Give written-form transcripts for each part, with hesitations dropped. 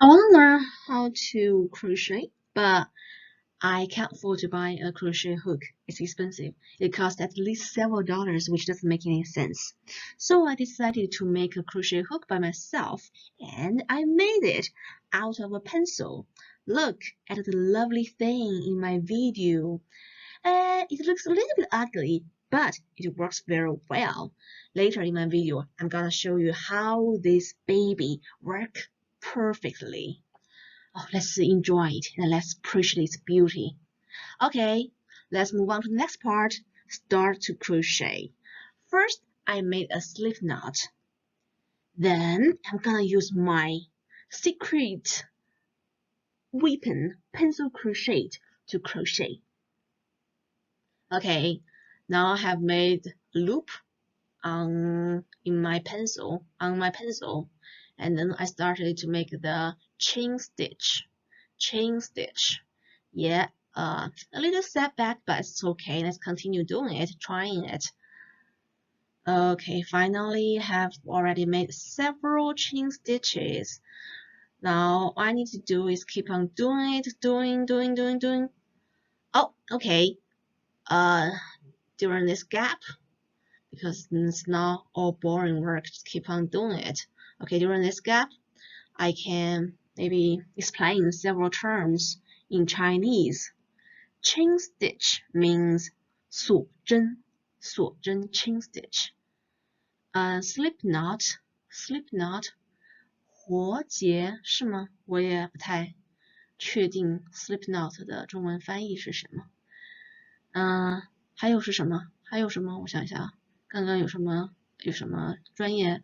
I want to learn how to crochet, but I can't afford to buy a crochet hook. It's expensive. It costs at least several dollars, which doesn't make any sense. So I decided to make a crochet hook by myself, and I made it out of a pencil. Look at the lovely thing in my video. It looks a little bit ugly, but it works very well. Later in my video, I'm gonna show you how this baby works perfectly. Oh, let's enjoy it and let's appreciate its beauty. Okay, let's move on to the next part. Start to crochet. First, I made a slip knot. Then I'm gonna use my secret weapon, pencil crochet, to crochet. Okay, now I have made a loop on my pencil, and then I started to make the chain stitch. Yeah, a little setback, but it's okay. Let's continue doing it, trying it. Okay, finally have already made several chain stitches. Now all I need to do is keep on doing it, doing. Oh, okay. During this gap, because it's not all boring work, just keep on doing it. Okay, during this gap, I can maybe explain several terms in Chinese. Chain stitch means 锁针 chain stitch. Slip knot 活结是吗？我也不太确定 slip knot 的中文翻译是什么。还有是什么？我想一下啊，刚刚有什么专业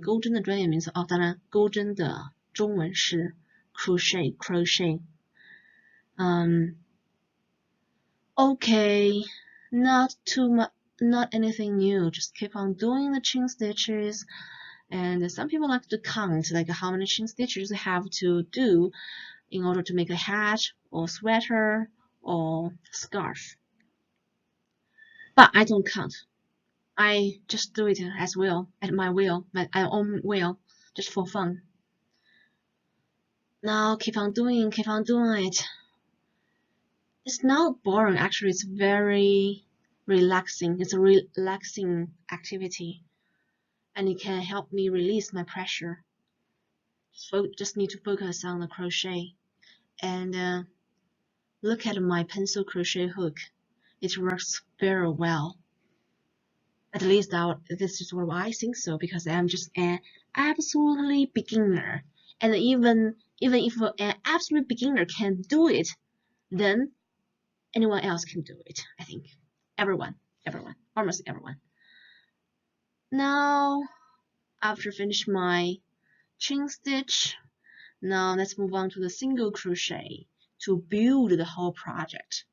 钩针的专业名词？哦，当然钩针的中文是 crochet。Okay, not too much, not anything new. Just keep on doing the chain stitches. And some people like to count, like how many chain stitches you have to do in order to make a hat or sweater or scarf. But I don't count. I just do it as will, at my own will, just for fun. Now keep on doing it. It's not boring, actually. It's very relaxing. It's a relaxing activity, and it can help me release my pressure. Just need to focus on the crochet, and look at my pencil crochet hook. It works very well. At least this is what I think so, because I'm just an absolutely beginner. And even if an absolute beginner can do it, then anyone else can do it, I think. Everyone, almost everyone. Now, after finish my chain stitch, now let's move on to the single crochet to build the whole project.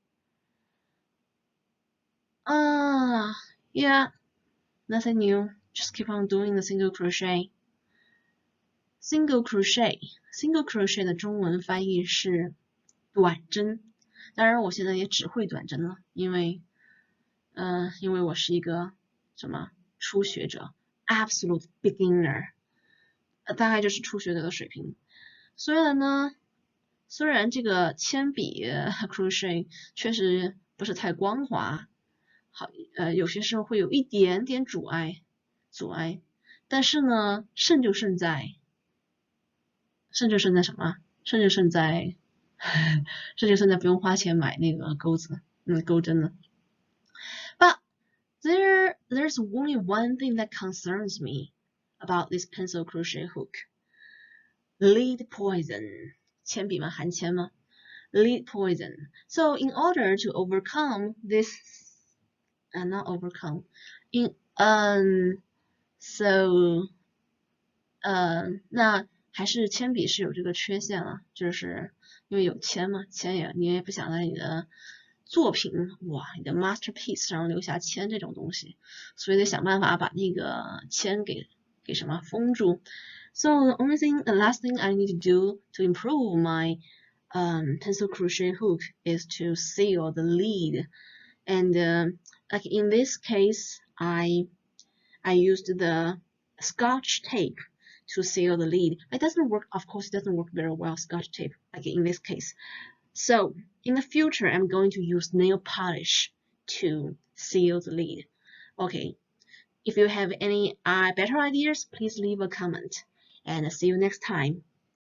Yeah, nothing new. Just keep on doing the single crochet. Single crochet 的中文翻译是短针。当然，我现在也只会短针了，因为我是一个什么初学者 ，absolute beginner，大概就是初学者的水平。虽然这个铅笔 crochet 确实不是太光滑，有些时候会有一点点阻碍，但是呢，胜就胜在什么？胜就胜在不用花钱买那个钩针了。But there's only one thing that concerns me about this pencil crochet hook. Lead poison. 铅笔吗？含铅吗？ Lead poison. So in order to overcome this, not overcome,那还是铅笔是有这个缺陷了，就是因为有铅嘛，你也不想在你的作品你的 masterpiece 上留下铅这种东西，所以得想办法把那个铅给什么封住。So the last thing I need to do to improve my pencil crochet hook is to seal the lead, and like in this case, I used the Scotch tape to seal the lid. It doesn't work, of course, it doesn't work very well Scotch tape, like in this case. So in the future, I'm going to use nail polish to seal the lid. Okay, if you have any better ideas, please leave a comment, and see you next time.